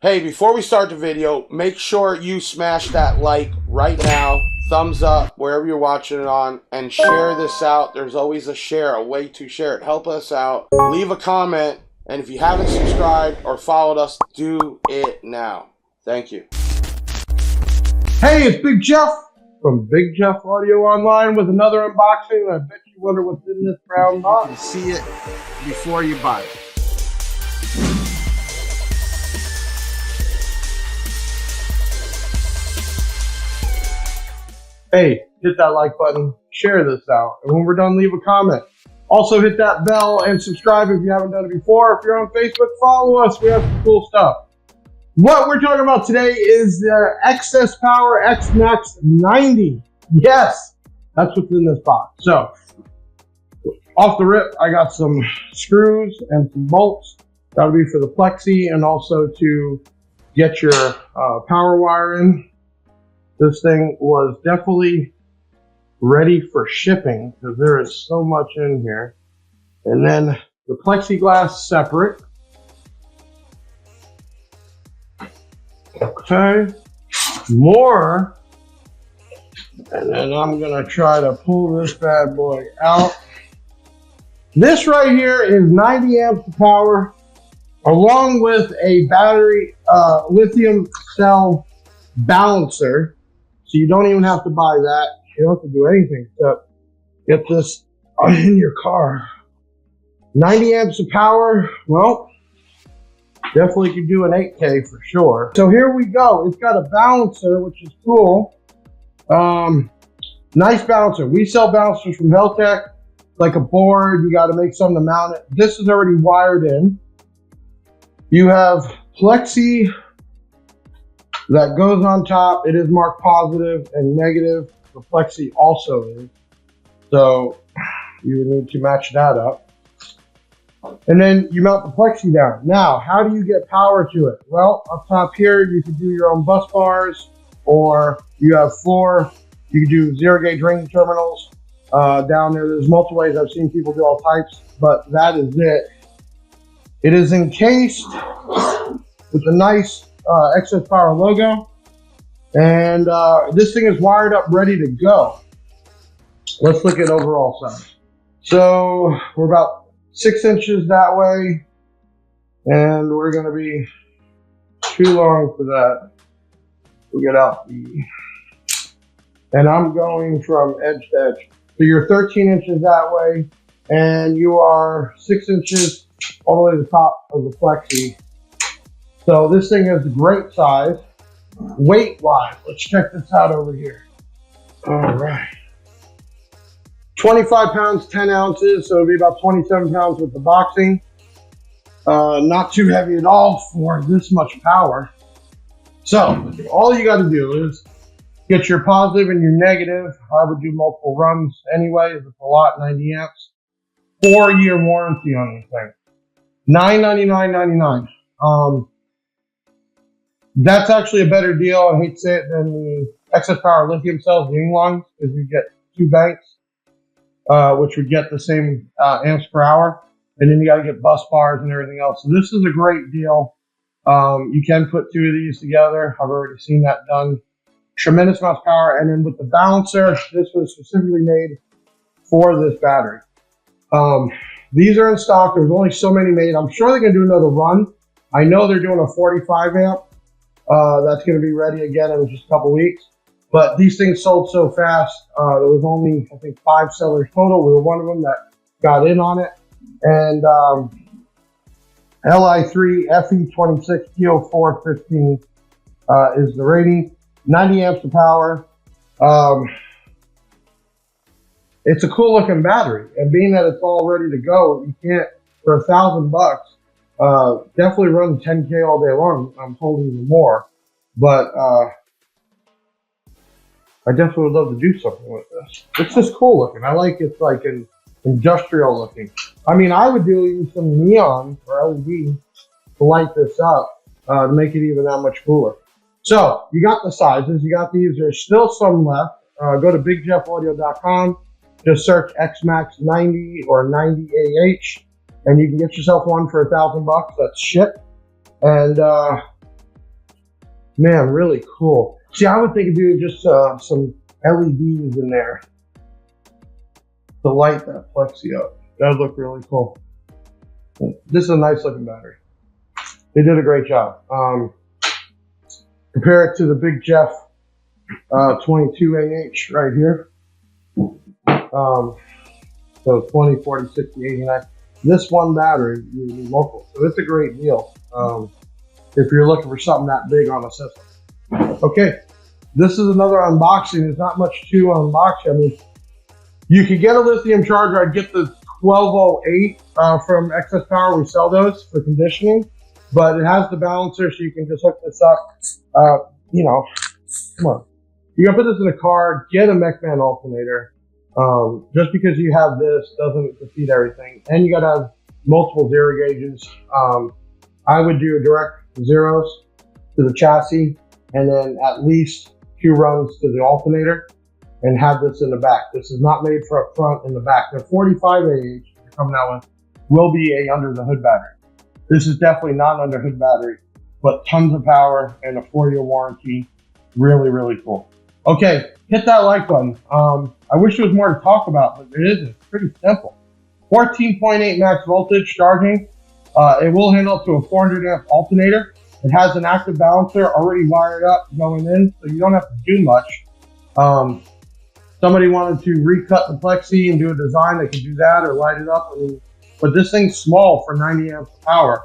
Hey, before we start the video, make sure you smash that like right now, thumbs up wherever you're watching it on, and share this out. There's always a share, a way to share it. Help us out. Leave a comment, and if you haven't subscribed or followed us, do it now. Thank you. Hey, it's Big Jeff from Big Jeff Audio Online with another unboxing. I bet you wonder what's in this brown box. You see it before you buy it. Hey, hit that like button, share this out, and when we're done, leave a comment. Also, hit that bell and subscribe if you haven't done it before. If you're on Facebook, follow us. We have some cool stuff. What we're talking about today is the XS POWER XMAX90. Yes, that's what's in this box. So, off the rip, I got some screws and some bolts. That'll be for the plexi and also to get your power wire in. This thing was definitely ready for shipping because there is so much in here. And then the plexiglass separate. Okay, more. And then I'm gonna try to pull this bad boy out. This right here is 90 amps of power along with a battery lithium cell balancer. So you don't even have to buy that. You don't have to do anything except get this in your car. 90 amps of power, well, definitely could do an 8K for sure. So here we go. It's got a balancer, which is cool. Nice balancer. We sell balancers from Heltec. Like a board, you got to make something to mount it. This is already wired in. You have plexi that goes on top. It is marked positive and negative. The plexi also is. So you would need to match that up. And then you mount the plexi down. Now, how do you get power to it? Well, up top here, you can do your own bus bars, or you have floor. You can do zero gauge ring terminals. Down there's multiple ways. I've seen people do all types, but that is it. It is encased with a nice XS Power logo, and this thing is wired up, ready to go. Let's look at overall size. So we're about 6 inches that way, and we're going to be too long for that. We'll get out and I'm going from edge to edge. So you're 13 inches that way, and you are 6 inches all the way to the top of the plexi. So this thing is a great size. Weight-wise, let's check this out over here. All right. 25 pounds, 10 ounces, so it'll be about 27 pounds with the boxing. Not too heavy at all for this much power. So all you got to do is get your positive and your negative. I would do multiple runs anyway. It's a lot, 90 amps. 4-year warranty on this thing. $999.99. That's actually a better deal, I hate to say it, than the XS Power lithium cells, the ones, because you get 2 banks, which would get the same amps per hour. And then you got to get bus bars and everything else. So this is a great deal. You can put 2 of these together. I've already seen that done. Tremendous amount of power. And then with the balancer, this was specifically made for this battery. These are in stock. There's only so many made. I'm sure they're going to do another run. I know they're doing a 45 amp. That's going to be ready again in just a couple weeks. But these things sold so fast. There was only, I think, 5 sellers total. We were one of them that got in on it. And Li3 FE26 TO415 is the rating. 90 amps of power. It's a cool looking battery, and being that it's all ready to go, you can't, for $1,000, definitely run 10K all day long. I'm holding even more, but I definitely would love to do something with this. It's just cool looking. I like it's like an industrial looking. I mean, I would do even some neon or LED to light this up to make it even that much cooler. So you got the sizes, you got these. There's still some left. Go to bigjeffaudio.com. Just search XMAX90 or 90AH, and you can get yourself one for $1,000. That's shipped. And Man, really cool. See, I would think of doing just some LEDs in there to light that Plexi up. That would look really cool. This is a nice looking battery. They did a great job. Compare it to the Big Jeff 22AH right here. So 20, 40, 60, 89. This one battery is local, so it's a great deal if you're looking for something that big on a system. Okay, this is another unboxing. There's not much to unbox. I mean, you could get a lithium charger. I'd get the 1208 from XS Power. We sell those for conditioning, but it has the balancer, so you can just hook this up. You know, come on. You gotta put this in a car, get a MechMan alternator. Just because you have this doesn't defeat everything. And you gotta have multiple zero gauges. I would do direct zeros to the chassis and then at least 2 runs to the alternator and have this in the back. This is not made for up front and the back. The 45AH they're coming out with will be a under the hood battery. This is definitely not an under hood battery, but tons of power and a 4-year warranty. Really, really cool. Okay, hit that like button. I wish there was more to talk about, but it isn't. It's pretty simple. 14.8 max voltage charging. It will handle up to a 400 amp alternator. It has an active balancer already wired up going in, so you don't have to do much. Somebody wanted to recut the Plexi and do a design, they could do that or light it up. I mean, but this thing's small for 90 amps of power.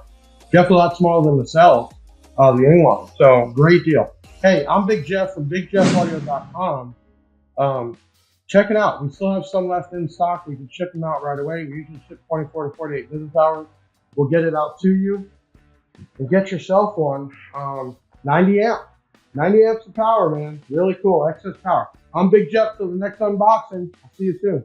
Definitely a lot smaller than the cells, the in-line. So great deal. Hey, I'm Big Jeff from BigJeffAudio.com. Check it out. We still have some left in stock. We can ship them out right away. We usually ship 24 to 48 business hours. We'll get it out to you. And get yourself one. 90 amps of power, man. Really cool. XS Power. I'm Big Jeff. Till the next unboxing. I'll see you soon.